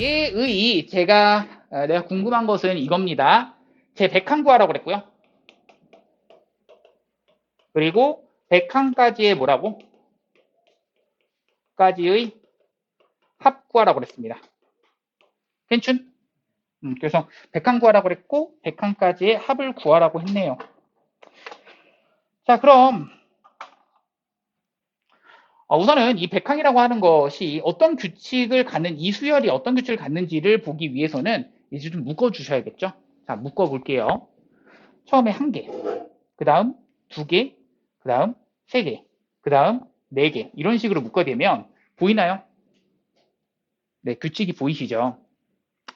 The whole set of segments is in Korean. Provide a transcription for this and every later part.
얘의 내가 궁금한 것은 이겁니다. 제 백항 구하라고 그랬고요. 그리고 백항까지의 뭐라고? 까지의 합 구하라고 그랬습니다. 괜춘? 그래서 백항 구하라고 그랬고 백항까지의 합을 구하라고 했네요. 자, 그럼 우선은 이 백항이라고 하는 것이 어떤 규칙을 갖는, 이 수열이 어떤 규칙을 갖는지를 보기 위해서는 이제 좀 묶어주셔야겠죠. 자, 묶어볼게요. 처음에 1개, 그 다음 2개, 그 다음 3개, 그 다음 4개 이런 식으로 묶어대면 보이나요? 네, 규칙이 보이시죠?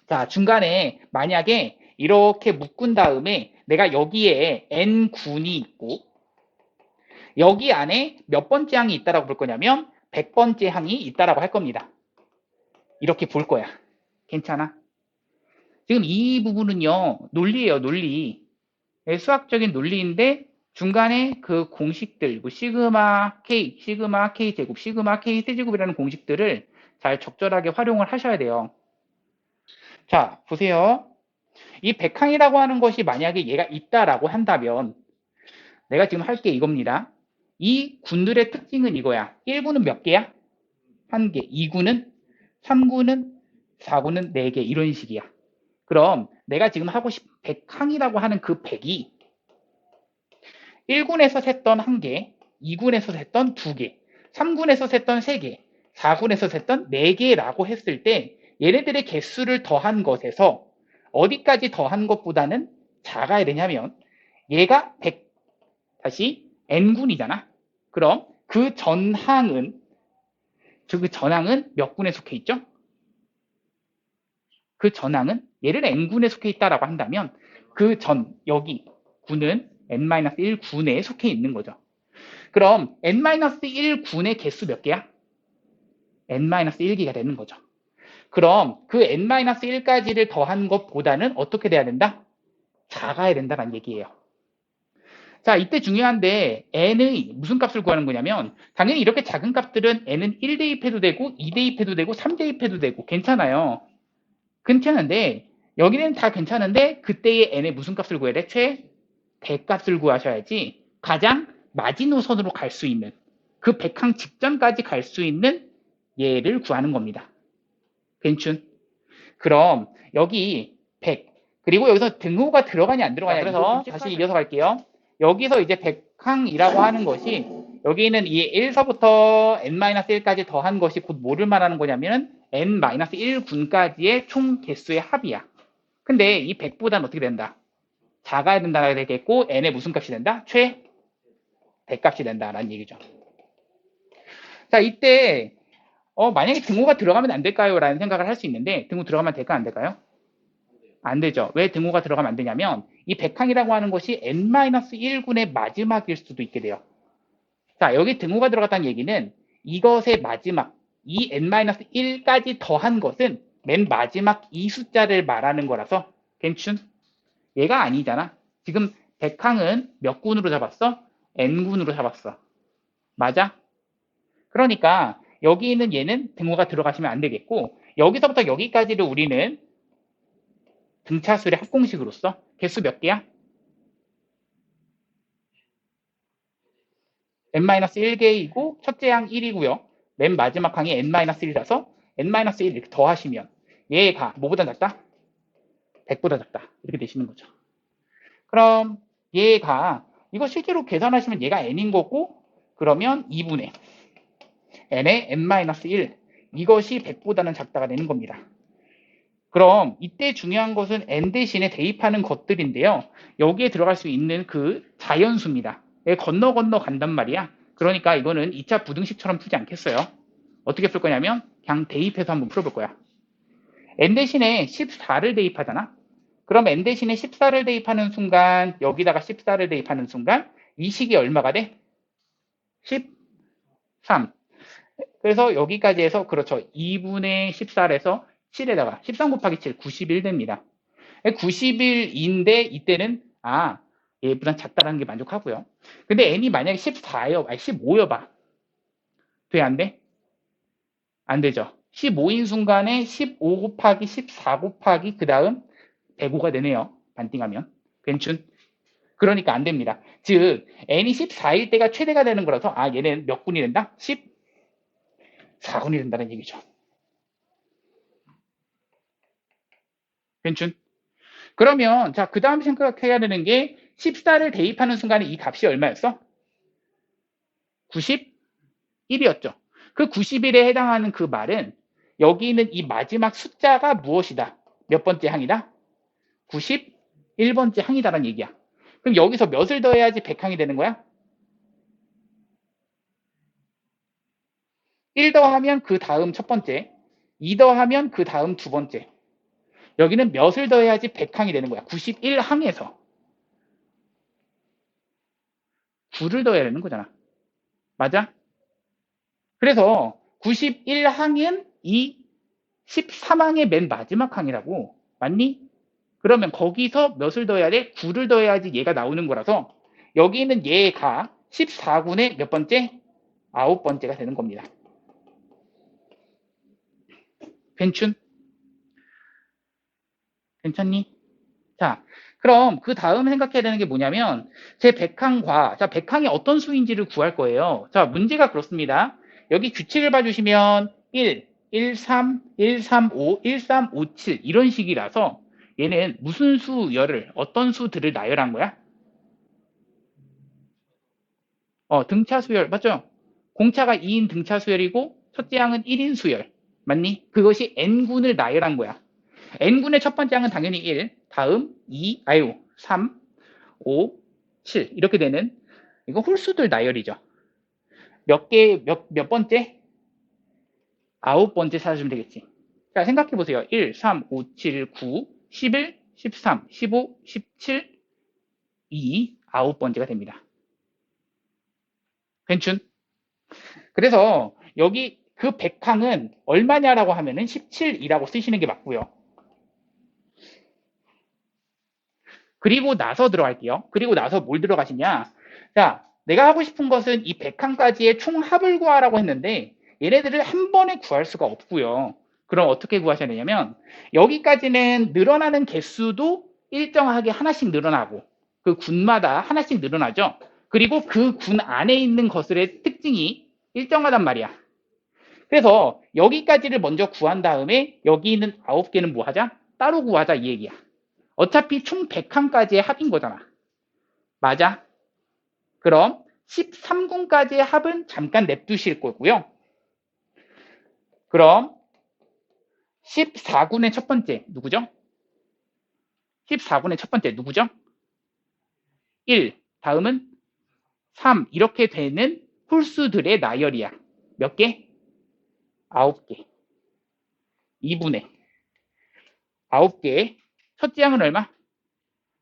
자, 중간에 만약에 이렇게 묶은 다음에 내가 여기에 n군이 있고 여기 안에 몇 번째 항이 있다라고 볼 거냐면 100번째 항이 있다라고 할 겁니다. 이렇게 볼 거야. 괜찮아? 지금 이 부분은요, 논리예요, 논리. 네, 수학적인 논리인데 중간에 그 공식들, 뭐 시그마 K 제곱, 시그마 K 세제곱이라는 공식들을 잘 적절하게 활용을 하셔야 돼요. 자, 보세요. 이 백항이라고 하는 것이 만약에 얘가 있다라고 한다면 내가 지금 할 게 이겁니다. 이 군들의 특징은 이거야. 1구는 몇 개야? 1개. 2구는? 3구는? 4구는 4개. 이런 식이야. 그럼 내가 지금 하고 싶은 백항이라고 하는 그 100이 1군에서 셌던 1개, 2군에서 셌던 2개, 3군에서 셌던 3개, 4군에서 셌던 4개라고 했을 때 얘네들의 개수를 더한 것에서 어디까지 더한 것보다는 작아야 되냐면 얘가 100, 다시 n군이잖아. 그럼 그 전항은 몇 군에 속해 있죠? 그 전항은 얘를 n군에 속해 있다라고 한다면 여기 군은 n-1 군에 속해 있는 거죠. 그럼 n-1 군의 개수 몇 개야? n-1개가 되는 거죠. 그럼 그 n-1까지를 더한 것보다는 어떻게 돼야 된다? 작아야 된다는 얘기예요. 자, 이때 중요한데 n의 무슨 값을 구하는 거냐면 당연히 이렇게 작은 값들은 n은 1 대입해도 되고 2 대입해도 되고 3 대입해도 되고 괜찮아요. 괜찮은데 여기는 다 괜찮은데 그때의 n의 무슨 값을 구해야 돼? 최대값을 구하셔야지 가장 마지노선으로 갈 수 있는 그 백항 직전까지 갈 수 있는 얘를 구하는 겁니다. 괜춘? 그럼 여기 100 그리고 여기서 등호가 들어가냐 안 들어가냐 그래서 다시 이어서 갈게요. 여기서 이제 백항이라고 하는 것이 여기는 이 1서부터 n-1까지 더한 것이 곧 뭐를 말하는 거냐면 n-1군까지의 총 개수의 합이야. 근데 이 100보다는 어떻게 된다? 작아야 된다가 되겠고 n의 무슨 값이 된다? 대값이 된다라는 얘기죠. 자, 이때 만약에 등호가 들어가면 안 될까요? 라는 생각을 할 수 있는데 등호 들어가면 될까 안 될까요? 안 되죠. 왜 등호가 들어가면 안 되냐면 이 백항이라고 하는 것이 n-1군의 마지막일 수도 있게 돼요. 자, 여기 등호가 들어갔다는 얘기는 이것의 마지막 이 n-1까지 더한 것은 맨 마지막 이 숫자를 말하는 거라서 괜춘? 얘가 아니잖아. 지금 백항은 몇 군으로 잡았어? n군으로 잡았어. 맞아? 그러니까 여기 있는 얘는 등호가 들어가시면 안 되겠고 여기서부터 여기까지를 우리는 등차수의 합공식으로서 개수 몇 개야? n-1개이고 첫째 항 1이고요. 맨 마지막 항이 n-1이라서 n-1 이렇게 더하시면 얘가 뭐보다 작다? 100보다 작다. 이렇게 되시는 거죠. 그럼 얘가 이거 실제로 계산하시면 얘가 n인 거고 그러면 2분의 n의 n-1 이것이 100보다는 작다가 되는 겁니다. 그럼 이때 중요한 것은 n 대신에 대입하는 것들인데요. 여기에 들어갈 수 있는 그 자연수입니다. 건너 간단 말이야. 그러니까 이거는 2차 부등식처럼 풀지 않겠어요. 어떻게 풀 거냐면 그냥 대입해서 한번 풀어볼 거야. n 대신에 14를 대입하잖아. 그럼 n 대신에 14를 대입하는 순간 여기다가 14를 대입하는 순간 이 식이 얼마가 돼? 13. 그래서 여기까지 해서 그렇죠. 2분의 14에서 7에다가 13 곱하기 7, 91 됩니다. 91인데 이때는 얘보다 작다라는 게 만족하고요. 근데 n이 만약에 14여, 15여 봐. 돼? 안 돼? 안 되죠. 15인 순간에 15 곱하기 14 곱하기 그 다음 105가 되네요. 반띵하면. 괜춘? 그러니까 안 됩니다. 즉 n이 14일 때가 최대가 되는 거라서 얘는 몇 군이 된다? 14군이 된다는 얘기죠. 괜춘? 그러면 자, 그 다음 생각해야 되는 게 14를 대입하는 순간에 이 값이 얼마였어? 91이었죠. 그 91에 해당하는 그 말은 여기 있는 이 마지막 숫자가 무엇이다? 몇 번째 항이다? 91번째 항이다라는 얘기야. 그럼 여기서 몇을 더해야지 100항이 되는 거야? 1 더하면 그 다음 첫 번째, 2 더하면 그 다음 두 번째. 여기는 몇을 더해야지 100항이 되는 거야. 91항에서 9를 더해야 되는 거잖아. 맞아? 그래서 91항은 이 13항의 맨 마지막 항이라고. 맞니? 그러면 거기서 몇을 더해야 돼? 9를 더해야지 얘가 나오는 거라서 여기 있는 얘가 14군의 몇 번째? 9번째가 되는 겁니다. 괜춘? 괜찮니? 자, 그럼 그 다음 생각해야 되는 게 뭐냐면 제 백항과 자, 백항이 어떤 수인지를 구할 거예요. 자, 문제가 그렇습니다. 여기 규칙을 봐주시면 1, 1, 3, 1, 3, 5, 1, 3, 5, 7 이런 식이라서 얘는 무슨 수열을 어떤 수들을 나열한 거야? 등차 수열 맞죠? 공차가 2인 등차 수열이고 첫째 항은 1인 수열 맞니? 그것이 n군을 나열한 거야. n군의 첫 번째 항은 당연히 1, 다음 2, 3, 5, 7 이렇게 되는 이거 홀수들 나열이죠. 몇 번째? 9번째 찾아주면 되겠지. 자, 생각해 보세요. 1, 3, 5, 7, 9, 11, 13, 15, 17, 2, 9번째가 됩니다. 괜춘? 그래서 여기 그 백항은 얼마냐라고 하면은 17이라고 쓰시는 게 맞고요. 그리고 나서 들어갈게요. 그리고 나서 뭘 들어가시냐? 자, 내가 하고 싶은 것은 이 100항까지의 총합을 구하라고 했는데 얘네들을 한 번에 구할 수가 없고요. 그럼 어떻게 구하셔야 되냐면 여기까지는 늘어나는 개수도 일정하게 하나씩 늘어나고 그 군마다 하나씩 늘어나죠. 그리고 그 군 안에 있는 것들의 특징이 일정하단 말이야. 그래서 여기까지를 먼저 구한 다음에 여기 있는 9개는 뭐 하자? 따로 구하자 이 얘기야. 어차피 총 100항까지의 합인 거잖아. 맞아? 그럼 13군까지의 합은 잠깐 냅두실 거고요. 그럼 14군의 첫 번째 누구죠? 14군의 첫 번째 누구죠? 1, 다음은 3 이렇게 되는 홀수들의 나열이야. 몇 개? 9개. 2분의 9개. 첫째 항은 얼마?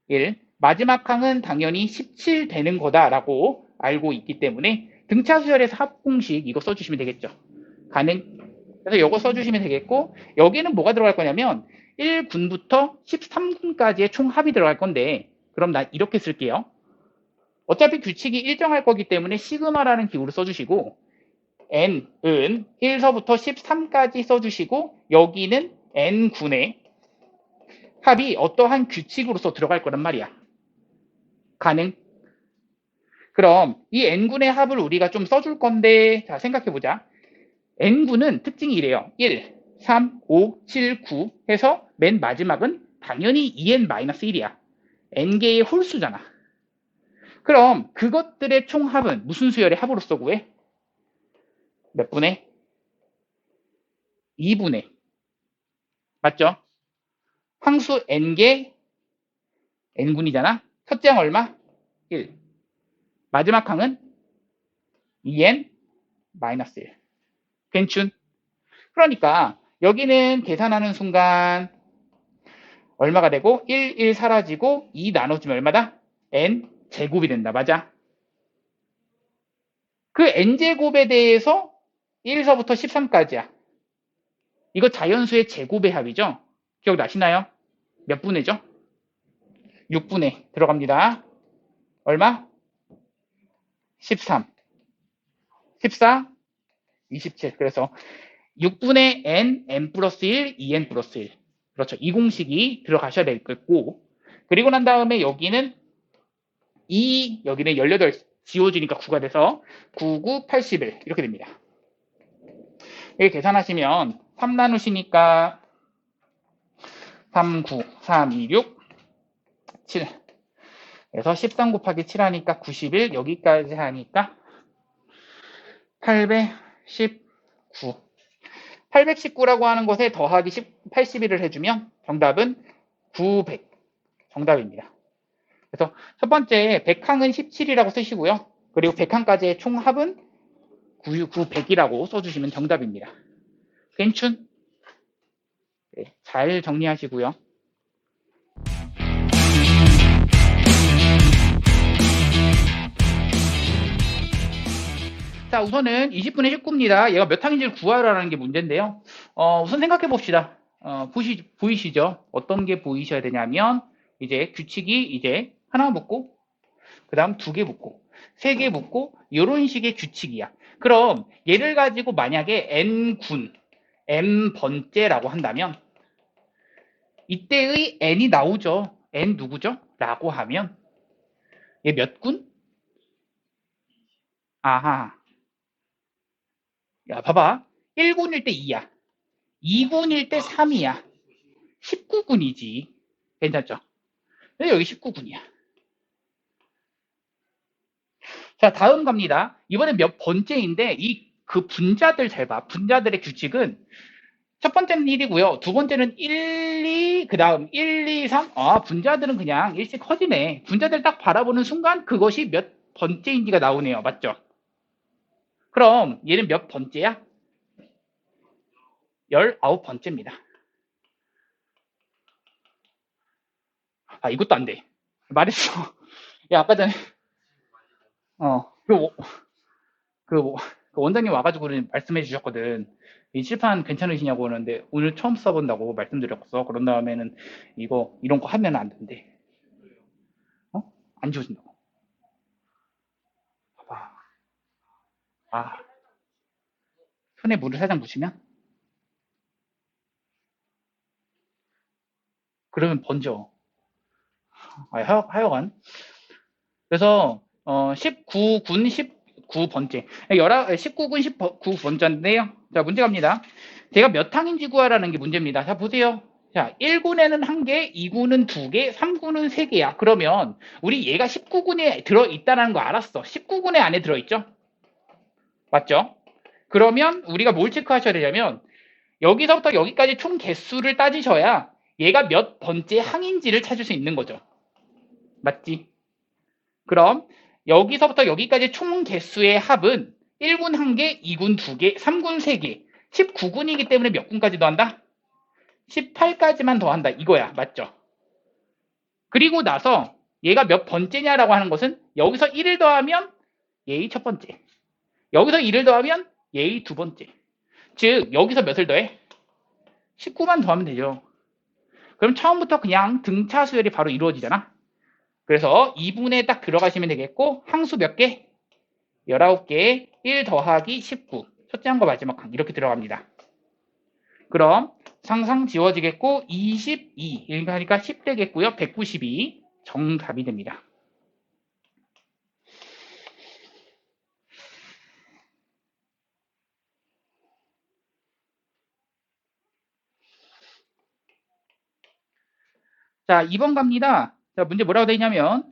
1. 마지막 항은 당연히 17 되는 거다라고 알고 있기 때문에 등차 수열에서 합공식 이거 써주시면 되겠죠. 가능. 그래서 이거 써주시면 되겠고 여기는 뭐가 들어갈 거냐면 1군부터 13군까지의 총합이 들어갈 건데 그럼 나 이렇게 쓸게요. 어차피 규칙이 일정할 거기 때문에 시그마라는 기호를 써주시고 n은 1서부터 13까지 써주시고 여기는 n군의 합이 어떠한 규칙으로서 들어갈 거란 말이야. 가능? 그럼 이 n군의 합을 우리가 좀 써줄 건데 자 생각해보자. n군은 특징이 이래요. 1, 3, 5, 7, 9 해서 맨 마지막은 당연히 2n-1이야. n개의 홀수잖아. 그럼 그것들의 총합은 무슨 수열의 합으로서 구해? 몇 분의? 2분의. 맞죠? 항수 n개 n군이잖아. 첫째 항 얼마? 1. 마지막 항은 2n-1. 괜춘? 그러니까 여기는 계산하는 순간 얼마가 되고 1, 1 사라지고 2 나눠주면 얼마다? n 제곱이 된다. 맞아? 그 n제곱에 대해서 1서부터 13까지야. 이거 자연수의 제곱의 합이죠? 기억나시나요? 몇 분의죠? 6분의 들어갑니다. 얼마? 13, 14, 27. 그래서 6분의 n, n 플러스 1, 2n 플러스 1. 그렇죠. 이 공식이 들어가셔야 되겠고, 그리고 난 다음에 여기는 여기는 18 지워지니까 9가 돼서 9, 9, 81 이렇게 됩니다. 이렇게 계산하시면 3 나누시니까 3, 9, 3, 2, 6, 7. 그래서 13 곱하기 7 하니까 91, 여기까지 하니까 819. 819라고 하는 것에 더하기 81을 해주면 정답은 900. 정답입니다. 그래서 첫 번째 100항은 17이라고 쓰시고요. 그리고 100항까지의 총합은 900이라고 써주시면 정답입니다. 괜춘? 네, 잘 정리하시고요. 자, 우선은 20분의 19입니다. 얘가 몇 항인지를 구하라는 게 문제인데요. 우선 생각해 봅시다. 보이시죠? 어떤 게 보이셔야 되냐면, 이제 규칙이 이제 하나 묶고, 그 다음 2개 묶고, 3개 묶고, 이런 식의 규칙이야. 그럼 얘를 가지고 만약에 n군, n번째라고 한다면, 이때의 n이 나오죠. n 누구죠? 라고 하면, 얘 몇 군? 아하. 야, 봐봐. 1군일 때 2야. 2군일 때 3이야. 19군이지. 괜찮죠? 근데 여기 19군이야. 자, 다음 갑니다. 이번엔 몇 번째인데, 그 분자들 잘 봐. 분자들의 규칙은 첫 번째는 1이고요. 두 번째는 1, 2, 그 다음 1, 2, 3. 아, 분자들은 그냥 일씩 커지네. 분자들 딱 바라보는 순간 그것이 몇 번째인지가 나오네요. 맞죠? 그럼 얘는 몇 번째야? 19번째입니다. 아, 이것도 안 돼. 말했어. 야, 아까 전에, 어, 그 원장님 와가지고 말씀해 주셨거든. 이 칠판 괜찮으시냐고 하는데 오늘 처음 써본다고 말씀드렸어. 그런 다음에는 이런 거 하면 안 된대. 어? 안 지워진다고. 봐봐. 아, 손에 물을 살짝 묻히면 그러면 번져. 하여간. 그래서 19군 19번째. 19군 19번째인데요. 자, 문제 갑니다. 제가 몇 항인지 구하라는 게 문제입니다. 자, 보세요. 자, 1군에는 1개, 2군은 2개, 3군은 3개야. 그러면 우리 얘가 19군에 들어있다는 거 알았어. 19군에 안에 들어있죠? 맞죠? 그러면 우리가 뭘 체크하셔야 되냐면 여기서부터 여기까지 총 개수를 따지셔야 얘가 몇 번째 항인지를 찾을 수 있는 거죠. 맞지? 그럼 여기서부터 여기까지 총 개수의 합은 1군 1개, 2군 2개, 3군 3개, 19군이기 때문에 몇 군까지 더한다? 18까지만 더한다. 이거야. 맞죠? 그리고 나서 얘가 몇 번째냐라고 하는 것은 여기서 1을 더하면 얘의 첫 번째. 여기서 1을 더하면 얘의 두 번째. 즉 여기서 몇을 더해? 19만 더하면 되죠. 그럼 처음부터 그냥 등차 수열이 바로 이루어지잖아. 그래서 2분에 딱 들어가시면 되겠고 항수 몇 개? 19개, 1 더하기 19. 첫째 항과 마지막 항 이렇게 들어갑니다. 그럼 상상 지워지겠고 22 이렇게 하니까 10 되겠고요. 192 정답이 됩니다. 자, 2번 갑니다. 자, 문제 뭐라고 되어 있냐면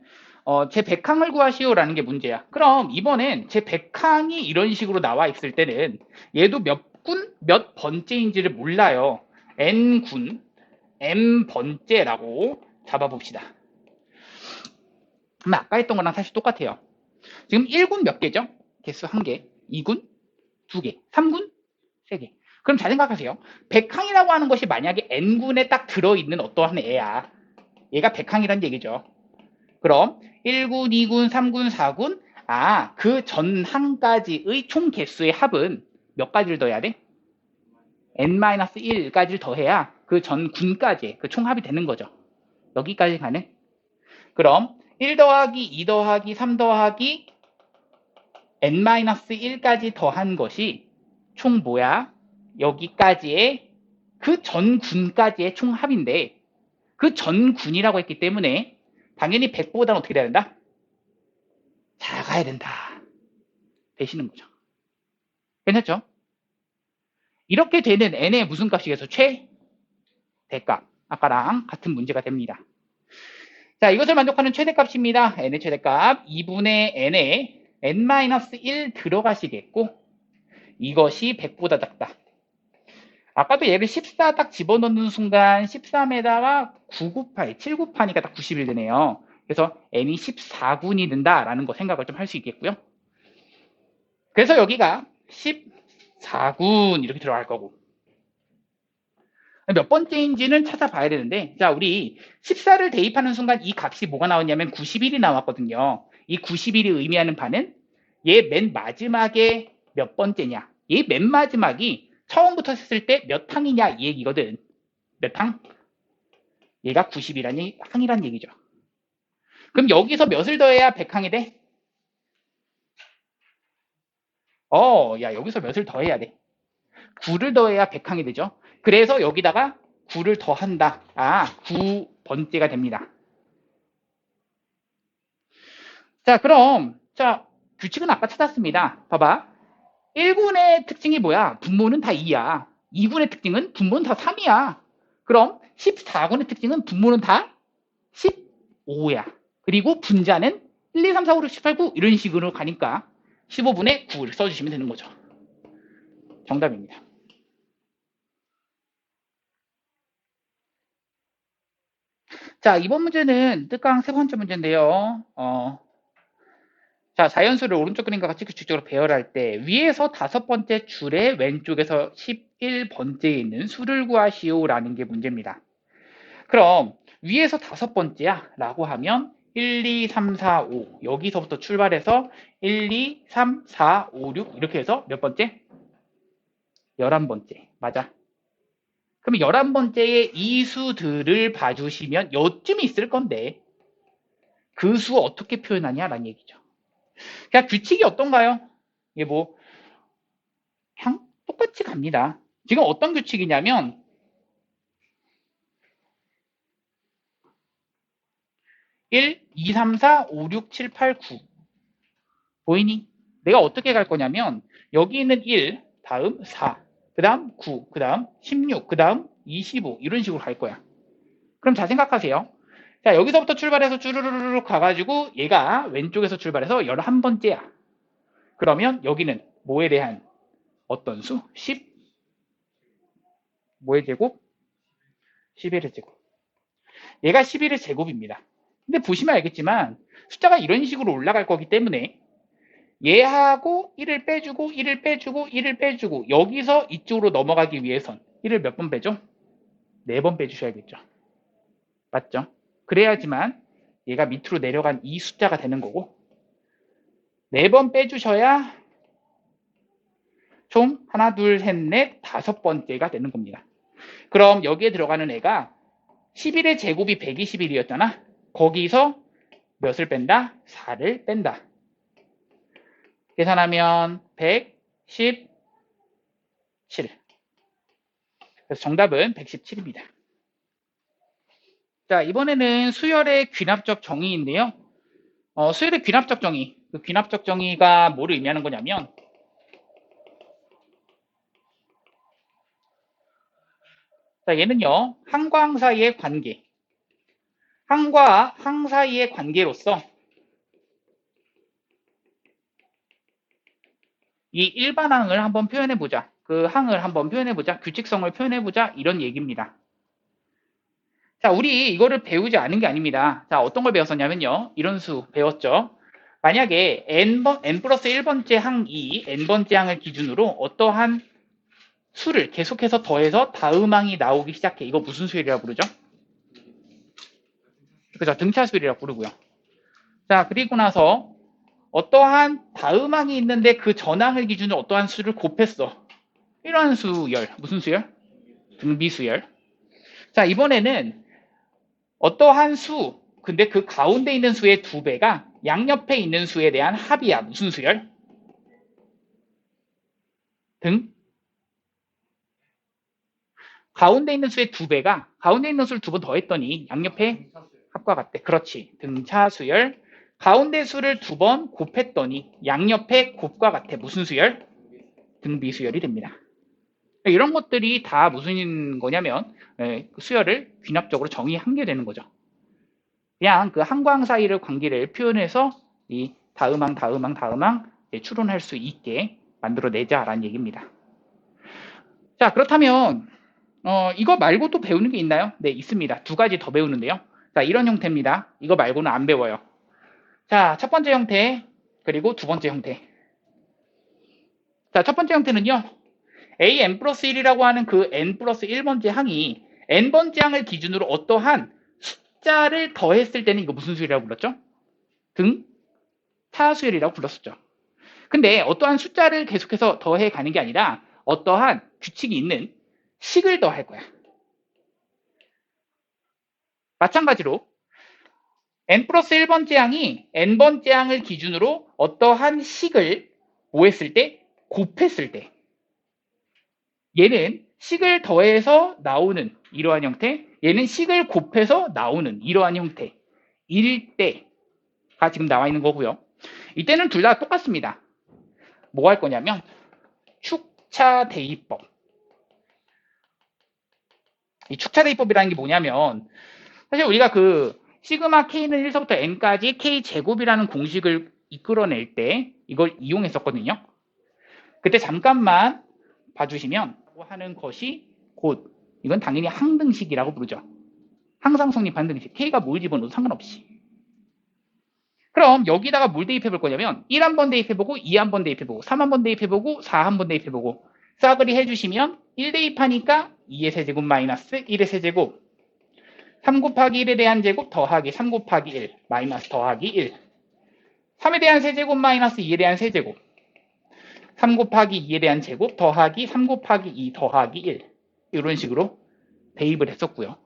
제 100항을 구하시오라는 게 문제야. 그럼 이번엔 제 100항이 이런 식으로 나와 있을 때는 얘도 몇 군, 몇 번째인지를 몰라요. n군, m번째라고 잡아봅시다. 그럼 아까 했던 거랑 사실 똑같아요. 지금 1군 몇 개죠? 개수 1개, 2군 2개, 3군 3개. 그럼 잘 생각하세요. 100항이라고 하는 것이 만약에 n군에 딱 들어있는 어떠한 애야. 얘가 100항이란 얘기죠. 그럼 1군, 2군, 3군, 4군 그 전 항까지의 총 개수의 합은 몇 가지를 더해야 돼? n-1까지를 더해야 그 전 군까지 그 총합이 되는 거죠. 여기까지 가는. 그럼 1 더하기 2 더하기 3 더하기 n-1까지 더한 것이 총 뭐야? 여기까지의 그 전군까지의 총합인데 그 전군이라고 했기 때문에 당연히 100보다는 어떻게 돼야 된다? 작아야 된다. 되시는 거죠. 괜찮죠? 이렇게 되는 n의 무슨 값이겠어? 최대값. 아까랑 같은 문제가 됩니다. 자, 이것을 만족하는 최대값입니다. n의 최대값 2분의 n에 n-1 들어가시겠고 이것이 100보다 작다. 아까도 얘를 14 딱 집어넣는 순간 13에다가 9 곱하기 7 곱하니까 딱 91 되네요. 그래서 n이 14군이 된다라는 거 생각을 좀 할 수 있겠고요. 그래서 여기가 14군 이렇게 들어갈 거고 몇 번째인지는 찾아봐야 되는데 자 우리 14를 대입하는 순간 이 값이 뭐가 나왔냐면 91이 나왔거든요. 이 91이 의미하는 바는 얘 맨 마지막에 몇 번째냐 얘 맨 마지막이 처음부터 했을 때 몇 항이냐 이 얘기거든. 몇 항? 얘가 90이라는 항이란 얘기죠. 그럼 여기서 몇을 더해야 100항이 돼? 야 여기서 몇을 더해야 돼? 9를 더해야 100항이 되죠. 그래서 여기다가 9를 더한다. 9번째가 됩니다. 자, 그럼 자 규칙은 아까 찾았습니다. 봐봐. 1군의 특징이 뭐야? 분모는 다 2야. 2군의 특징은 분모는 다 3이야. 그럼 14군의 특징은 분모는 다 15야. 그리고 분자는 1, 2, 3, 4, 5, 6, 7, 8, 9 이런 식으로 가니까 15분의 9를 써주시면 되는 거죠. 정답입니다. 자, 이번 문제는 뜻강 세 번째 문제인데요. 자, 자연수를 오른쪽 그림과 같이 규칙적으로 배열할 때 위에서 5번째 줄에 왼쪽에서 11번째에 있는 수를 구하시오라는 게 문제입니다. 그럼 위에서 5번째야 라고 하면 1, 2, 3, 4, 5 여기서부터 출발해서 1, 2, 3, 4, 5, 6 이렇게 해서 몇 번째? 11번째. 맞아. 그럼 11번째의 이 수들을 봐주시면 요쯤 있을 건데 그 수 어떻게 표현하냐라는 얘기죠. 그냥 규칙이 어떤가요? 이게 뭐 그냥 똑같이 갑니다. 지금 어떤 규칙이냐면 1, 2, 3, 4, 5, 6, 7, 8, 9 보이니? 내가 어떻게 갈 거냐면 여기 있는 1, 다음 4, 그 다음 9, 그 다음 16, 그 다음 25 이런 식으로 갈 거야. 그럼 잘 생각하세요. 자 여기서부터 출발해서 쭈르르르 가가지고 얘가 왼쪽에서 출발해서 11번째야. 그러면 여기는 뭐에 대한 어떤 수? 10 뭐의 제곱? 11의 제곱. 얘가 11의 제곱입니다. 근데 보시면 알겠지만 숫자가 이런 식으로 올라갈 거기 때문에 얘하고 1을 빼주고 1을 빼주고 1을 빼주고 여기서 이쪽으로 넘어가기 위해선 1을 몇 번 빼죠? 4번 빼주셔야겠죠. 맞죠? 그래야지만 얘가 밑으로 내려간 이 숫자가 되는 거고 4번 빼주셔야 총 하나, 둘, 셋, 넷, 5번째가 되는 겁니다. 그럼 여기에 들어가는 애가 11의 제곱이 121이었잖아. 거기서 몇을 뺀다? 4를 뺀다. 계산하면 117. 그래서 정답은 117입니다. 자, 이번에는 수열의 귀납적 정의인데요. 수열의 귀납적 정의. 그 귀납적 정의가 뭐를 의미하는 거냐면 자, 얘는요. 항과 항 사이의 관계. 항과 항 사이의 관계로서 이 일반 항을 한번 표현해보자. 그 항을 한번 표현해보자. 규칙성을 표현해보자. 이런 얘기입니다. 자, 우리 이거를 배우지 않은 게 아닙니다. 자, 어떤 걸 배웠었냐면요. 이런 수 배웠죠. 만약에 n 플러스 1번째 항이 n번째 항을 기준으로 어떠한 수를 계속해서 더해서 다음 항이 나오기 시작해. 이거 무슨 수열이라고 부르죠? 그죠? 등차수열이라고 부르고요. 자, 그리고 나서 어떠한 다음 항이 있는데 그 전항을 기준으로 어떠한 수를 곱했어. 이러한 수열. 무슨 수열? 등비수열. 자, 이번에는 어떠한 수, 근데 그 가운데 있는 수의 2배가 양옆에 있는 수에 대한 합이야. 무슨 수열? 가운데 있는 수의 2배가 가운데 있는 수를 2번 더했더니 양옆에 합과 같대. 그렇지. 등차 수열. 가운데 수를 2번 곱했더니 양옆에 곱과 같아. 무슨 수열? 등비 수열이 됩니다. 이런 것들이 다 무슨 거냐면 수열을 귀납적으로 정의한 게 되는 거죠. 그냥 그 항광 사이의 관계를 표현해서 이 다음항 추론할 수 있게 만들어내자라는 얘기입니다. 자, 그렇다면 이거 말고 또 배우는 게 있나요? 네, 있습니다. 2가지 더 배우는데요. 자, 이런 형태입니다. 이거 말고는 안 배워요. 자, 첫 번째 형태, 그리고 두 번째 형태. 자, 첫 번째 형태는요. an 플러스 1이라고 하는 그 n 플러스 1번째 항이 n번째 항을 기준으로 어떠한 숫자를 더했을 때는 이거 무슨 수열이라고 불렀죠? 등차수열이라고 불렀었죠. 근데 어떠한 숫자를 계속해서 더해 가는 게 아니라 어떠한 규칙이 있는 식을 더할 거야. 마찬가지로 n 플러스 1번째 항이 n번째 항을 기준으로 어떠한 식을 뭐 했을 때? 곱했을 때. 얘는 식을 더해서 나오는 이러한 형태, 얘는 식을 곱해서 나오는 이러한 형태. 일 때가 지금 나와 있는 거고요. 이때는 둘 다 똑같습니다. 뭐 할 거냐면 축차 대입법. 이 축차 대입법이라는 게 뭐냐면 사실 우리가 그 시그마 k는 1서부터 n까지 k 제곱이라는 공식을 이끌어낼 때 이걸 이용했었거든요. 그때 잠깐만 봐주시면 하는 것이 곧 이건 당연히 항등식이라고 부르죠. 항상 성립한 등식. k가 뭘 집어넣어도 상관없이. 그럼 여기다가 뭘 대입해 볼 거냐면 1 한번 대입해보고 2 한번 대입해보고 3 한번 대입해보고 4 한번 대입해보고 싸그리 해주시면 1 대입하니까 2의 세제곱 마이너스 1의 세제곱 3 곱하기 1에 대한 제곱 더하기 3 곱하기 1 마이너스 더하기 1 3에 대한 세제곱 마이너스 2에 대한 세제곱 3 곱하기 2에 대한 제곱 더하기 3 곱하기 2 더하기 1 이런 식으로 대입을 했었고요.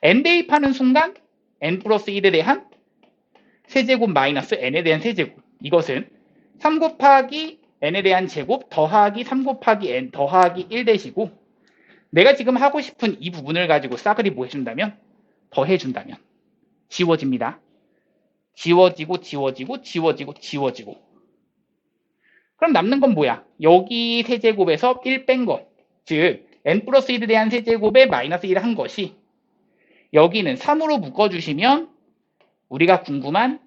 n 대입하는 순간 n 플러스 1에 대한 세제곱 마이너스 n에 대한 세제곱 이것은 3 곱하기 n에 대한 제곱 더하기 3 곱하기 n 더하기 1 되시고 내가 지금 하고 싶은 이 부분을 가지고 싸그리 뭐 해준다면 더해준다면 지워집니다. 지워지고 지워지고 지워지고 지워지고 그럼 남는 건 뭐야? 여기 세제곱에서 1 뺀 것. 즉 n 플러스 1에 대한 세제곱에 마이너스 1을 한 것이 여기는 3으로 묶어주시면 우리가 궁금한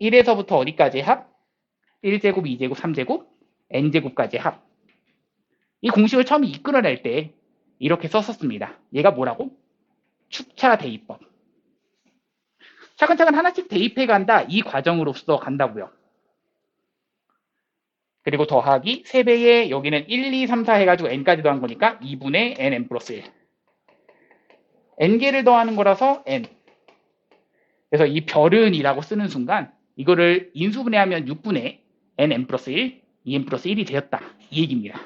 1에서부터 어디까지 합? 1제곱, 2제곱, 3제곱, n제곱까지 합. 이 공식을 처음 이끌어낼 때 이렇게 썼었습니다. 얘가 뭐라고? 축차 대입법. 차근차근 하나씩 대입해 간다. 이 과정으로서 간다고요. 그리고 더하기 3배에 여기는 1, 2, 3, 4 해가지고 n까지 더한 거니까 2분의 n 플러스 1. n개를 더하는 거라서 n. 그래서 이 별은이라고 쓰는 순간 이거를 인수분해하면 6분의 n 플러스 1, 2n 플러스 1이 되었다. 이 얘기입니다.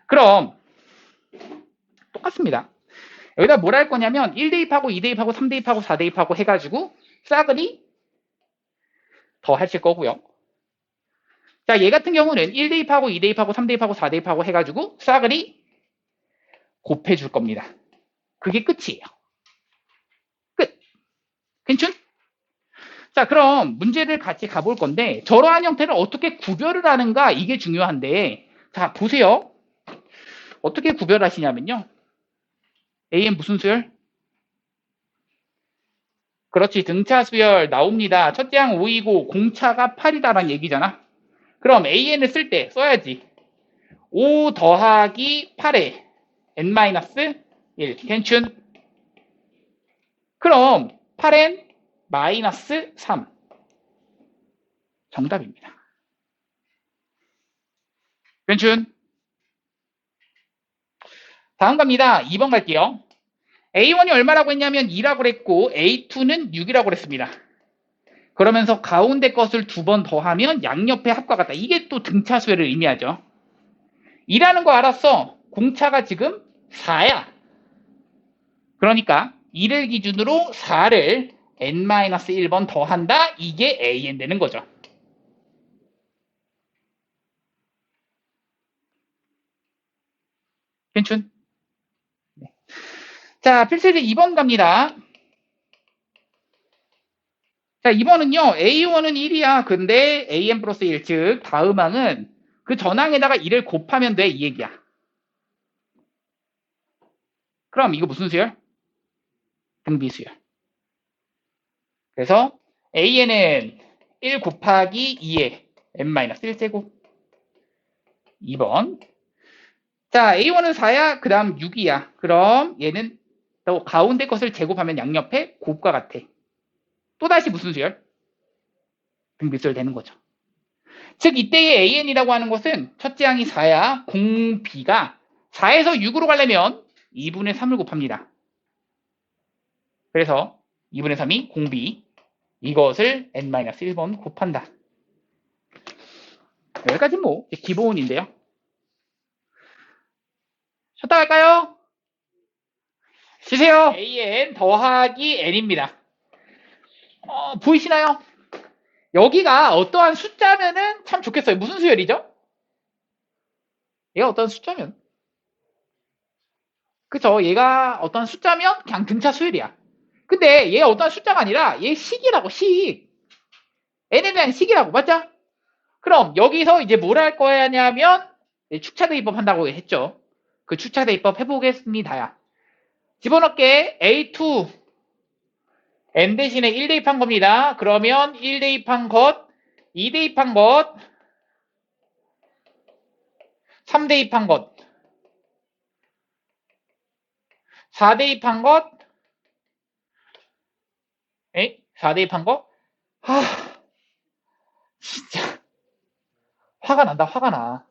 그럼 똑같습니다. 여기다 뭘 할 거냐면 1 대입하고 2 대입하고 3 대입하고 4 대입하고 해가지고 싸그리 더 하실 거고요. 자, 얘 같은 경우는 1 대입하고 2 대입하고 3 대입하고 4 대입하고 해가지고 싸그리 곱해줄 겁니다. 그게 끝이에요. 끝. 괜춘? 자, 그럼 문제를 같이 가볼 건데 저러한 형태를 어떻게 구별을 하는가 이게 중요한데 자, 보세요. 어떻게 구별하시냐면요. AN 무슨 수열? 그렇지. 등차 수열 나옵니다. 첫째 항 5이고 공차가 8이다라는 얘기잖아. 그럼 AN을 쓸 때 써야지. 5 더하기 8에 n-1 괜춘? 그럼 8n 마이너스 3 정답입니다. 괜춘? 다음 갑니다. 2번 갈게요. A1이 얼마라고 했냐면 2라고 그랬고 A2는 6이라고 그랬습니다. 그러면서 가운데 것을 2번 더하면 양옆의 합과 같다. 이게 또 등차수열을 의미하죠. 2라는 거 알았어. 공차가 지금 4야. 그러니까 2를 기준으로 4를 n-1번 더한다. 이게 an 되는 거죠. 괜춘? 네. 자, 필수제 2번 갑니다. 자, 2번은요, A1은 1이야. 근데 AN 플러스 1, 즉, 다음 항은 그 전항에다가 1을 곱하면 돼. 이 얘기야. 그럼 이거 무슨 수열? 등비수열. 그래서 AN은 1 곱하기 2의 n-1제곱. 2번. 자, A1은 4야. 그 다음 6이야. 그럼 얘는 또 가운데 것을 제곱하면 양옆에 곱과 같아. 또다시 무슨 수열? 등비수열 되는 거죠. 즉 이때의 AN이라고 하는 것은 첫째 항이 4야. 공B가 4에서 6으로 가려면 2분의 3을 곱합니다. 그래서 2분의 3이 공B. 이것을 n-1번 곱한다. 여기까지 뭐 기본인데요. 쉬었다 갈까요? 주세요. AN 더하기 N입니다. 보이시나요? 여기가 어떠한 숫자면은 참 좋겠어요. 무슨 수열이죠? 얘가 어떤 숫자면? 그쵸? 얘가 어떤 숫자면 그냥 등차 수열이야. 근데 얘가 어떤 숫자가 아니라 얘 식이라고, 식. N에 대한 식이라고, 맞죠? 그럼 여기서 이제 뭘 할 거냐면 축차 대입법 한다고 했죠. 그 축차 대입법 해보겠습니다야. 집어넣게 A2 N 대신에 1 대입한 겁니다. 그러면 1 대입한 것, 2 대입한 것, 3 대입한 것, 4 대입한 것, 4 대입한 것? 하, 진짜 화가 난다, 화가 나.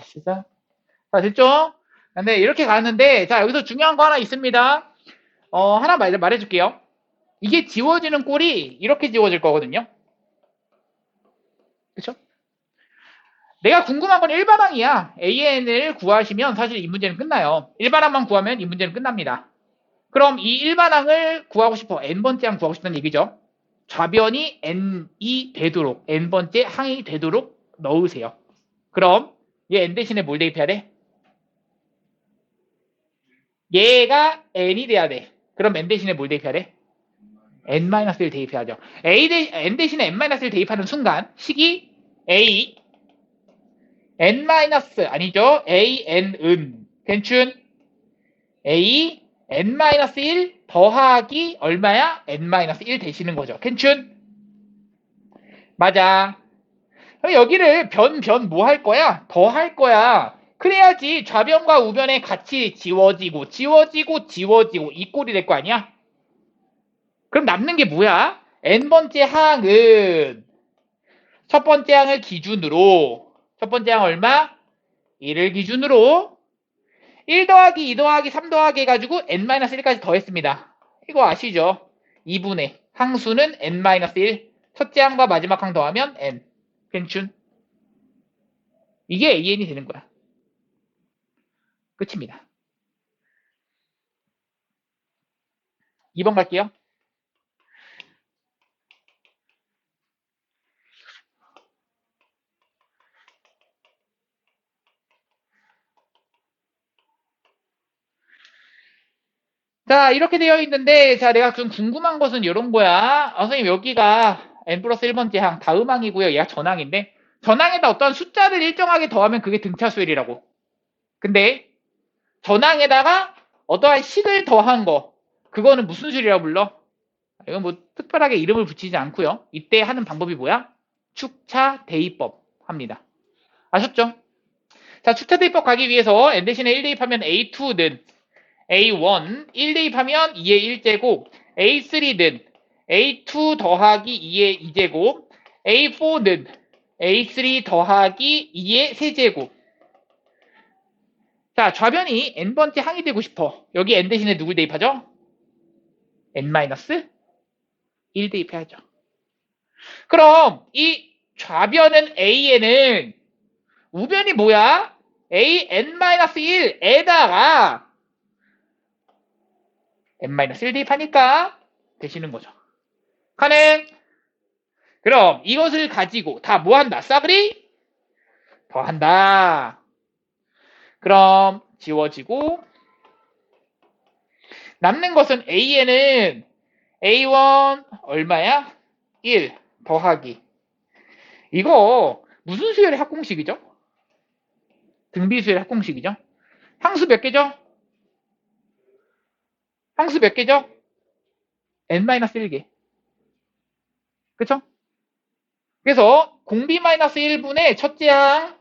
진짜. 자, 됐죠? 근데 이렇게 가는데, 자, 여기서 중요한 거 하나 있습니다. 하나 말해줄게요. 이게 지워지는 꼴이 이렇게 지워질 거거든요. 그쵸? 내가 궁금한 건 일반항이야. AN을 구하시면 사실 이 문제는 끝나요. 일반항만 구하면 이 문제는 끝납니다. 그럼 이 일반항을 구하고 싶어. n번째 항 구하고 싶다는 얘기죠. 좌변이 n이 되도록, n번째 항이 되도록 넣으세요. 그럼 얘 n 대신에 뭘 대입해야 돼? 얘가 n이 돼야 돼. 그럼 n 대신에 뭘 대입해야 돼? n-1 대입해야죠. n 대신에 n-1 대입하는 순간 식이 a n- 아니죠. an은 괜춘 a n-1 더하기 얼마야? n-1 되시는 거죠. 괜춘? 맞아. 그럼 여기를 변 뭐 할 거야? 더 할 거야. 그래야지 좌변과 우변에 같이 지워지고 이 꼴이 될 거 아니야? 그럼 남는 게 뭐야? n번째 항은 첫 번째 항을 기준으로 첫 번째 항 얼마? 1을 기준으로 1 더하기 2 더하기 3 더하기 해가지고 n-1까지 더했습니다. 이거 아시죠? 2분의 항수는 n-1 첫째 항과 마지막 항 더하면 n. 괜춘? 이게 AN이 되는 거야. 끝입니다. 2번 갈게요. 자, 이렇게 되어 있는데, 자, 내가 좀 궁금한 것은 이런 거야. 선생님, 여기가 n 플러스 1번째 항, 다음 항이고요. 얘가 전항인데, 전항에다 어떤 숫자를 일정하게 더하면 그게 등차수열이라고. 근데, 전항에다가 어떠한 식을 더한 거, 그거는 무슨 수열이라고 불러? 이건 뭐 특별하게 이름을 붙이지 않고요. 이때 하는 방법이 뭐야? 축차 대입법 합니다. 아셨죠? 자, 축차 대입법 가기 위해서 n 대신에 1 대입하면 a2는 A1 1 대입하면 2의 1제곱, A3는 A2 더하기 2의 2제곱, A4는 A3 더하기 2의 3제곱. 자, 좌변이 n번째 항이 되고 싶어. 여기 n 대신에 누굴 대입하죠? n-1 대입해야죠. 그럼 이 좌변은 AN은 우변이 뭐야? AN-1에다가 n-1 대입하니까 되시는 거죠. 가능? 그럼 이것을 가지고 다 뭐 한다? 싸그리 더한다. 그럼 지워지고 남는 것은 A에는 A1 얼마야? 1 더하기. 이거 무슨 수열의 합공식이죠? 등비수열의 합공식이죠? 항수 몇 개죠? 항수 몇 개죠? n-1개. 그쵸? 그래서 공비-1분의 첫째 항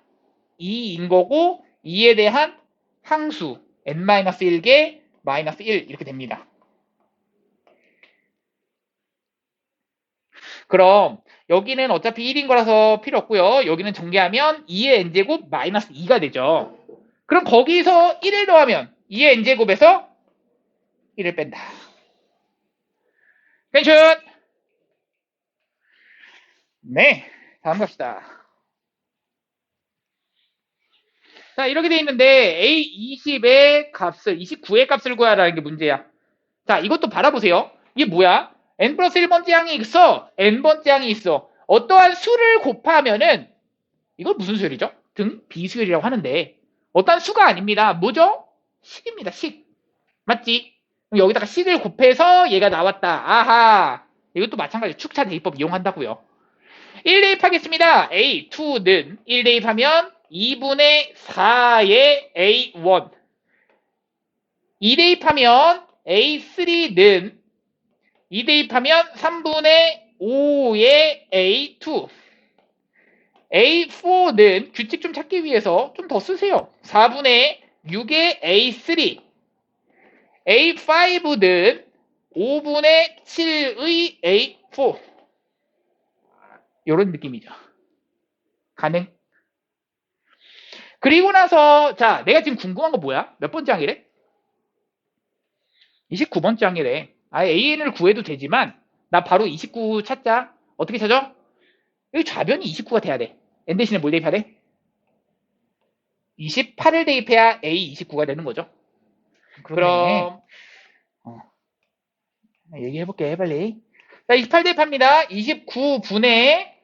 2인 거고 2에 대한 항수 n-1개 마이너스 1 이렇게 됩니다. 그럼 여기는 어차피 1인 거라서 필요 없고요. 여기는 전개하면 2의 n제곱 마이너스 2가 되죠. 그럼 거기서 1을 더하면 2의 n제곱에서 1을 뺀다. 펜션! 네, 다음 갑시다. 자, 이렇게 돼 있는데 A20의 값을, 29의 값을 구하라는 게 문제야. 자, 이것도 바라보세요. 이게 뭐야? n 플러스 1번째 항이 있어. n번째 항이 있어. 어떠한 수를 곱하면은 이건 무슨 수열이죠? 등 비수열이라고 하는데 어떠한 수가 아닙니다. 뭐죠? 식입니다. 식. 맞지? 그럼 여기다가 식을 곱해서 얘가 나왔다. 아하. 이것도 마찬가지로 축차 대입법 이용한다고요. 1 대입하겠습니다. A2는 1 대입하면 2분의 4의 A1. 2 대입하면 A3는 2 대입하면 3분의 5의 A2. A4는 규칙 좀 찾기 위해서 좀 더 쓰세요. 4분의 6의 A3. A5는 5분의 7의 A4. 이런 느낌이죠. 가능? 그리고 나서 자, 내가 지금 궁금한 거 뭐야? 몇 번째 항이래? 29번째 항이래. AN을 구해도 되지만 나 바로 29 찾자. 어떻게 찾아? 여기 좌변이 29가 돼야 돼. N 대신에 뭘 대입해야 돼? 28을 대입해야 A29가 되는 거죠. 그럼 얘기해볼게 빨리. 자, 28 대입합니다. 29분의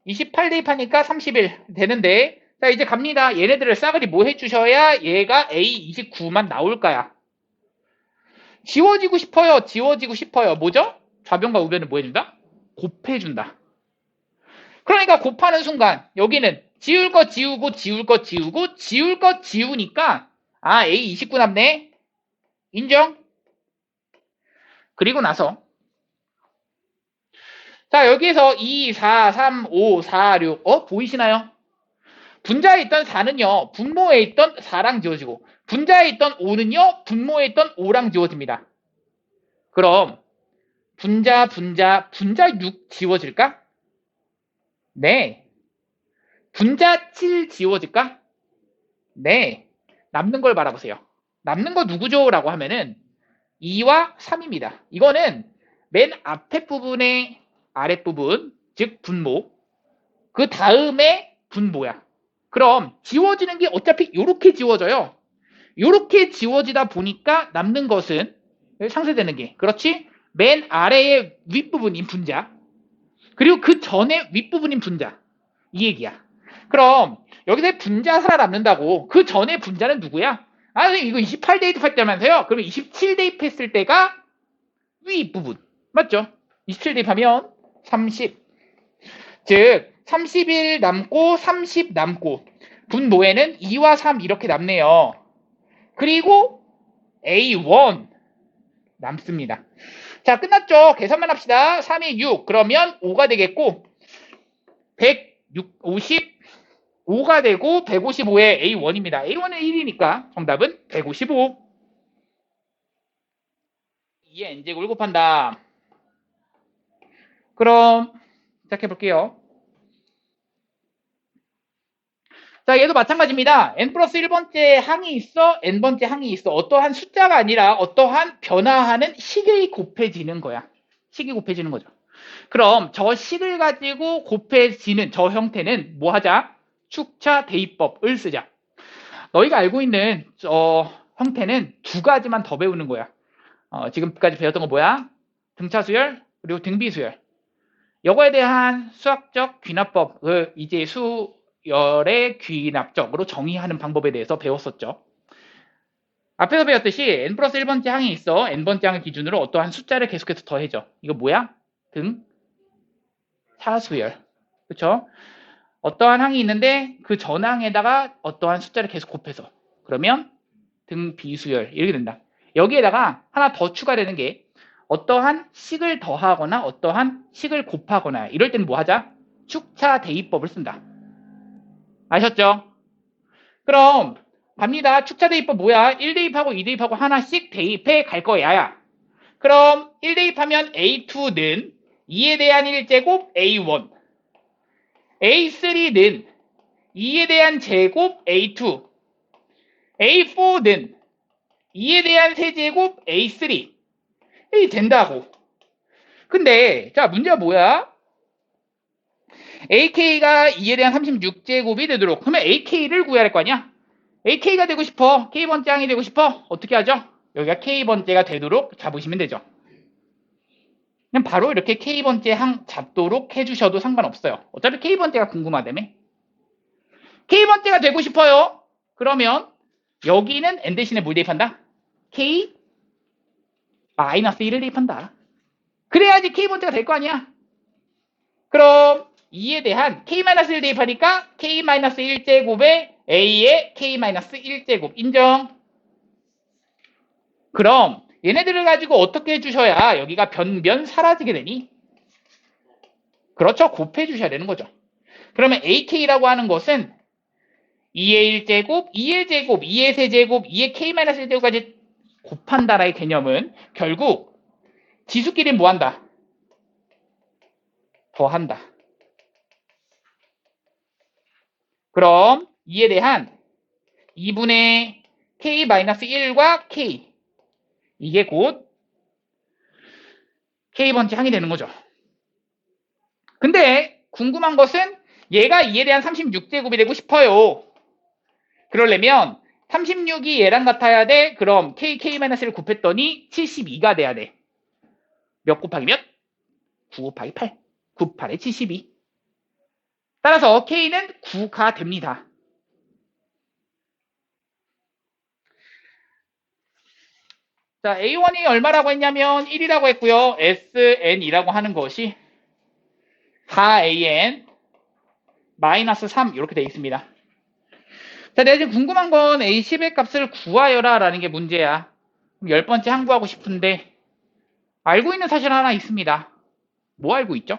28 대입하니까 31 되는데 자, 이제 갑니다. 얘네들을 싸그리 뭐 해주셔야 얘가 A29만 나올까야? 지워지고 싶어요. 지워지고 싶어요. 뭐죠? 좌변과 우변을 뭐 해준다? 곱해준다. 그러니까 곱하는 순간 여기는 지울 거 지우고 지울 거 지우고 지울 거 지우니까 A29 남네. 인정? 그리고 나서 자, 여기에서 2, 4, 3, 5, 4, 6 보이시나요? 분자에 있던 4는요. 분모에 있던 4랑 지워지고 분자에 있던 5는요. 분모에 있던 5랑 지워집니다. 그럼 분자 6 지워질까? 네. 분자 7 지워질까? 네. 남는 걸 바라보세요. 남는 거 누구죠? 라고 하면은 2와 3입니다. 이거는 맨 앞에 부분의 아랫부분, 즉 분모. 그 다음에 분모야. 그럼 지워지는 게 어차피 이렇게 지워져요. 이렇게 지워지다 보니까 남는 것은 상쇄되는 게 그렇지? 맨 아래의 윗부분인 분자 그리고 그 전에 윗부분인 분자 이 얘기야. 그럼 여기서 분자 살아남는다고 그 전에 분자는 누구야? 이거 28 대입할 때면서요. 그러면 27 대입했을 때가 윗부분 맞죠? 27 대입하면 30 즉 31 남고 30 남고 분모에는 2와 3 이렇게 남네요. 그리고 A1 남습니다. 자, 끝났죠? 계산만 합시다. 3이 6 그러면 5가 되겠고 150가 되고 155의 A1입니다. A1은 1이니까 정답은 155. 2의 n제곱을 곱한다. 그럼 시작해 볼게요. 자, 얘도 마찬가지입니다. n 플러스 1번째 항이 있어, n번째 항이 있어. 어떠한 숫자가 아니라 어떠한 변화하는 식이 곱해지는 거야. 식이 곱해지는 거죠. 그럼 저 식을 가지고 곱해지는 저 형태는 뭐 하자? 축차 대입법을 쓰자. 너희가 알고 있는 형태는 두 가지만 더 배우는 거야. 지금까지 배웠던 거 뭐야? 등차수열 그리고 등비수열. 이거에 대한 수학적 귀납법을 이제 수열의 귀납적으로 정의하는 방법에 대해서 배웠었죠. 앞에서 배웠듯이 n 플러스 1번째 항이 있어. n번째 항을 기준으로 어떠한 숫자를 계속해서 더해줘. 이거 뭐야? 등 사수열. 그쵸? 어떠한 항이 있는데 그 전항에다가 어떠한 숫자를 계속 곱해서 그러면 등 비수열 이렇게 된다. 여기에다가 하나 더 추가되는 게 어떠한 식을 더하거나 어떠한 식을 곱하거나 이럴 때는 뭐 하자? 축차 대입법을 쓴다. 아셨죠? 그럼 갑니다. 축차 대입법 뭐야? 1 대입하고 2 대입하고 하나씩 대입해 갈 거야. 그럼 1 대입하면 A2는 2에 대한 1제곱 A1 A3는 2에 대한 제곱 A2 A4는 2에 대한 세제곱 A3 이 된다고. 근데 자 문제가 뭐야? AK가 2에 대한 36제곱이 되도록 그러면 AK를 구해야 할 거 아니야? AK가 되고 싶어. K번째 항이 되고 싶어. 어떻게 하죠? 여기가 K번째가 되도록 잡으시면 되죠. 그냥 바로 이렇게 K번째 항 잡도록 해주셔도 상관없어요. 어차피 K번째가 궁금하다며. K번째가 되고 싶어요. 그러면 여기는 N 대신에 뭘 대입한다? K 마이너스 1을 대입한다. 그래야지 K번째가 될 거 아니야. 그럼 2에 대한 K-1 대입하니까 K-1제곱에 A의 K-1제곱 인정. 그럼 얘네들을 가지고 어떻게 해주셔야 여기가 변변 사라지게 되니? 그렇죠. 곱해 주셔야 되는 거죠. 그러면 AK라고 하는 것은 2의 1제곱, 2의 제곱, 2의 세제곱, 2의 K-1제곱까지 곱한다라의 개념은 결국 지수끼리 뭐한다? 더한다. 그럼 2에 대한 2분의 K-1과 K 이게 곧 K번째 항이 되는 거죠. 근데 궁금한 것은 얘가 2에 대한 36제곱이 되고 싶어요. 그러려면 36이 얘랑 같아야 돼. 그럼 K-1을 곱했더니 72가 돼야 돼. 몇 곱하기 몇? 9 곱하기 8. 9, 8에 72. 따라서 K는 9가 됩니다. 자, A1이 얼마라고 했냐면 1이라고 했고요. SN이라고 하는 것이 4AN 마이너스 3 이렇게 되어 있습니다. 자, 내가 지금 궁금한 건 A10의 값을 구하여라 라는 게 문제야. 10번째 항구하고 싶은데 알고 있는 사실 하나 있습니다. 뭐 알고 있죠?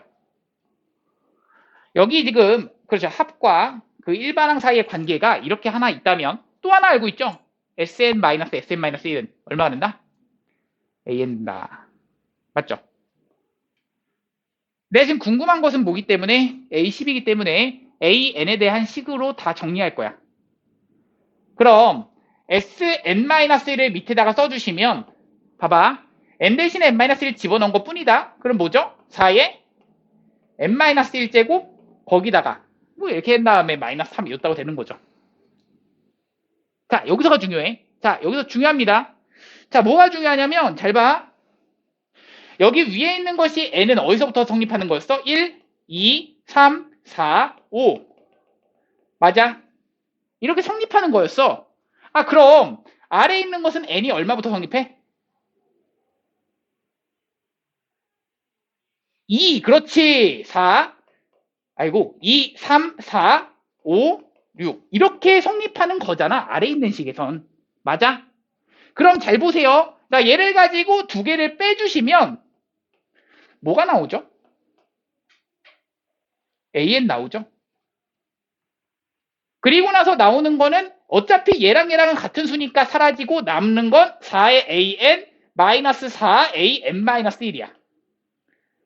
여기 지금 그렇죠. 합과 그 일반항 사이의 관계가 이렇게 하나 있다면 또 하나 알고 있죠? SN-SN-1은 얼마가 된다? AN다. 맞죠? 내가 지금 궁금한 것은 뭐기 때문에 A10이기 때문에 AN에 대한 식으로 다 정리할 거야. 그럼 SN-1을 밑에다가 써주시면 봐봐. N 대신에 N-1 집어넣은 것 뿐이다. 그럼 뭐죠? 4에 N-1제곱 거기다가 뭐 이렇게 한 다음에 마이너스 3 이었다고 되는 거죠. 자, 여기서가 중요해. 자, 여기서 중요합니다. 자, 뭐가 중요하냐면 잘 봐. 여기 위에 있는 것이 N은 어디서부터 성립하는 거였어? 1, 2, 3, 4, 5. 맞아? 이렇게 성립하는 거였어. 아, 그럼 아래에 있는 것은 N이 얼마부터 성립해? 2, 그렇지. 4, 아이고, 2, 3, 4, 5, 6. 이렇게 성립하는 거잖아. 아래에 있는 식에선. 맞아? 그럼 잘 보세요. 자, 얘를 가지고 두 개를 빼주시면 뭐가 나오죠? AN 나오죠? 그리고 나서 나오는 거는 어차피 얘랑 얘랑은 같은 수니까 사라지고 남는 건 4의 AN 마이너스 4AN-1이야.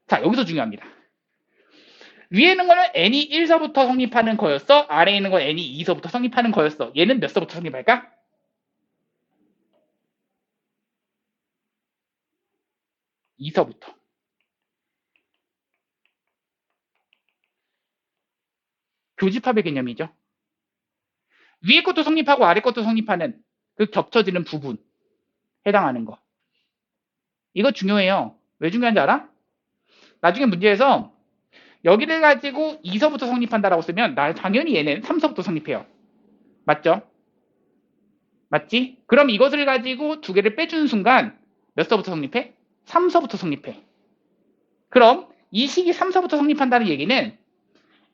자, 여기서 중요합니다. 위에 있는 거는 n이 1서부터 성립하는 거였어. 아래에 있는 건 n이 2서부터 성립하는 거였어. 얘는 몇 서부터 성립할까? 2서부터. 교집합의 개념이죠. 위에 것도 성립하고 아래 것도 성립하는 그 겹쳐지는 부분 해당하는 거. 이거 중요해요. 왜 중요한지 알아? 나중에 문제에서 여기를 가지고 2서부터 성립한다라고 쓰면 당연히 얘는 3서부터 성립해요. 맞죠? 맞지? 그럼 이것을 가지고 두 개를 빼주는 순간 몇 서부터 성립해? 3서부터 성립해. 그럼 이 식이 3서부터 성립한다는 얘기는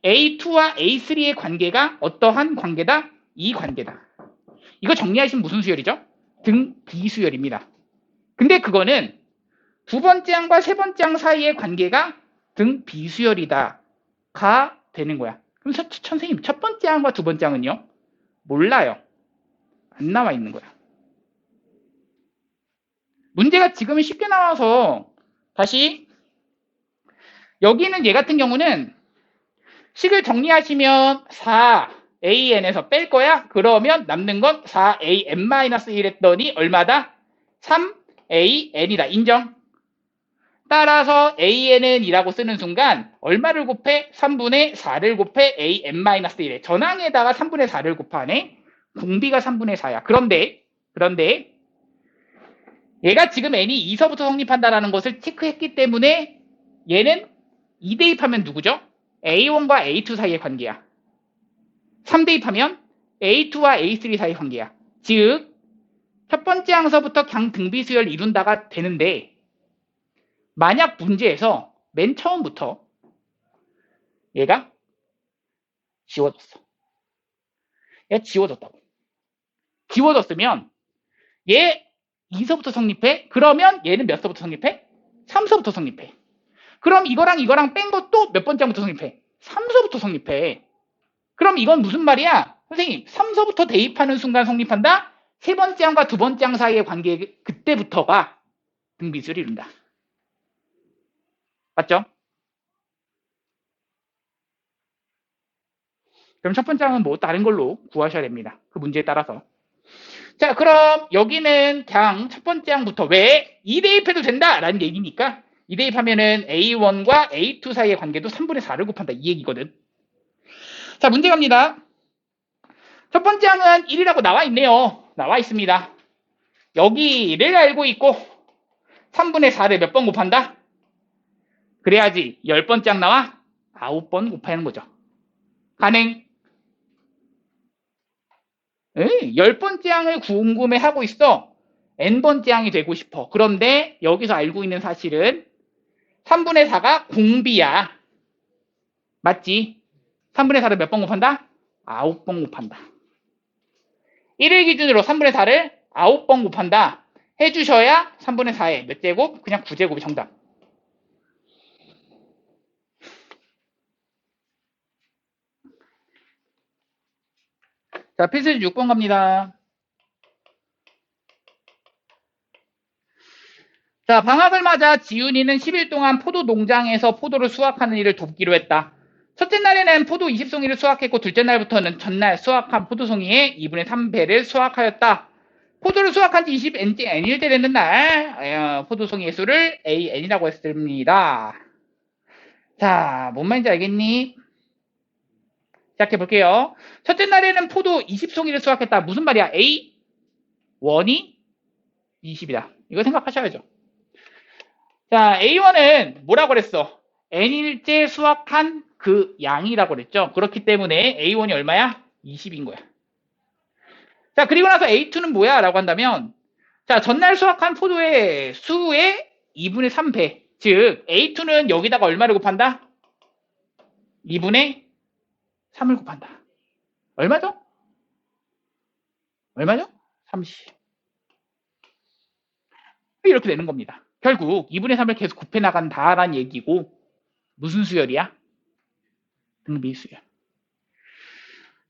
A2와 A3의 관계가 어떠한 관계다? 이 관계다. 이거 정리하시면 무슨 수열이죠? 등 비수열입니다. 근데 그거는 두 번째 항과 세 번째 항 사이의 관계가 등 비수열이다 가 되는 거야. 그럼 선생님 첫 번째 항과 두 번째 항은요? 몰라요. 안 나와 있는 거야. 문제가 지금은 쉽게 나와서 다시 여기는 얘 같은 경우는 식을 정리하시면 4an에서 뺄 거야? 그러면 남는 건 4an-1 했더니 얼마다? 3an이다. 인정? 따라서 an은 이라고 쓰는 순간 얼마를 곱해? 3분의 4를 곱해 an-1에 전항에다가 3분의 4를 곱하네. 공비가 3분의 4야. 그런데 얘가 지금 n이 2서부터 성립한다는 것을 체크했기 때문에 얘는 2 대입하면 누구죠? A1과 A2 사이의 관계야. 3 대입하면 A2와 A3 사이의 관계야. 즉, 첫 번째 항서부터 그냥 등비수열 이룬다가 되는데 만약 문제에서 맨 처음부터 얘가 지워졌어. 얘가 지워졌다고. 지워졌으면 얘 2서부터 성립해? 그러면 얘는 몇 서부터 성립해? 3서부터 성립해. 그럼 이거랑 뺀 것도 몇 번째 항부터 성립해? 3서부터 성립해. 그럼 이건 무슨 말이야? 선생님, 3서부터 대입하는 순간 성립한다? 세 번째 항과 두 번째 항 사이의 관계 그때부터가 등비수를 이룬다. 맞죠? 그럼 첫 번째 항은 뭐 다른 걸로 구하셔야 됩니다. 그 문제에 따라서. 자, 그럼 여기는 그냥 첫 번째 항부터 왜 2대입해도 된다라는 얘기니까 2대입하면은 A1과 A2 사이의 관계도 3분의 4를 곱한다 이 얘기거든. 자, 문제 갑니다. 첫 번째 항은 1이라고 나와 있네요. 나와 있습니다. 여기를 알고 있고 3분의 4를 몇 번 곱한다? 그래야지 10번째 항 나와 9번 곱하는 거죠. 가능? 10번째 항을 궁금해하고 있어. n번째 항이 되고 싶어. 그런데 여기서 알고 있는 사실은 3분의 4가 공비야. 맞지? 3분의 4를 몇 번 곱한다? 9번 곱한다. 1을 기준으로 3분의 4를 9번 곱한다. 해주셔야 3분의 4에 몇 제곱? 그냥 9제곱이 정답. 자, 필수 6번 갑니다. 자, 방학을 맞아 지훈이는 10일 동안 포도 농장에서 포도를 수확하는 일을 돕기로 했다. 첫째 날에는 포도 20송이를 수확했고 둘째 날부터는 전날 수확한 포도송이의 2분의 3배를 수확하였다. 포도를 수확한 지 20n일 되는 날 포도송이의 수를 AN이라고 했습니다. 자, 뭔 말인지 알겠니? 시작해 볼게요. 첫째 날에는 포도 20송이를 수확했다. 무슨 말이야? A1이 20이다. 이거 생각하셔야죠. 자, A1은 뭐라고 그랬어? N일째 수확한 그 양이라고 그랬죠. 그렇기 때문에 A1이 얼마야? 20인 거야. 자, 그리고 나서 A2는 뭐야? 라고 한다면, 자, 전날 수확한 포도의 수의 2분의 3배. 즉, A2는 여기다가 얼마를 곱한다? 2분의 3을 곱한다. 얼마죠? 얼마죠? 30. 이렇게 되는 겁니다. 결국 2분의 3을 계속 곱해 나간다라는 얘기고, 무슨 수열이야? 등비수열.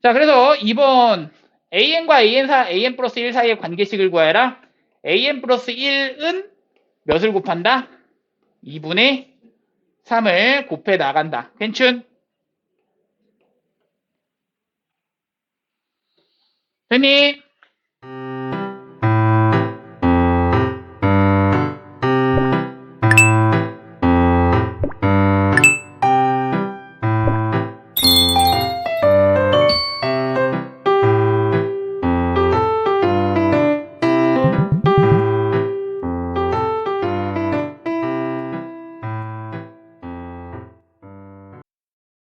자, 그래서 2번 AN과 AN 플러스 1 사이의 관계식을 구하여라. AN 플러스 1은 몇을 곱한다? 2분의 3을 곱해 나간다. 괜춘? 됐니?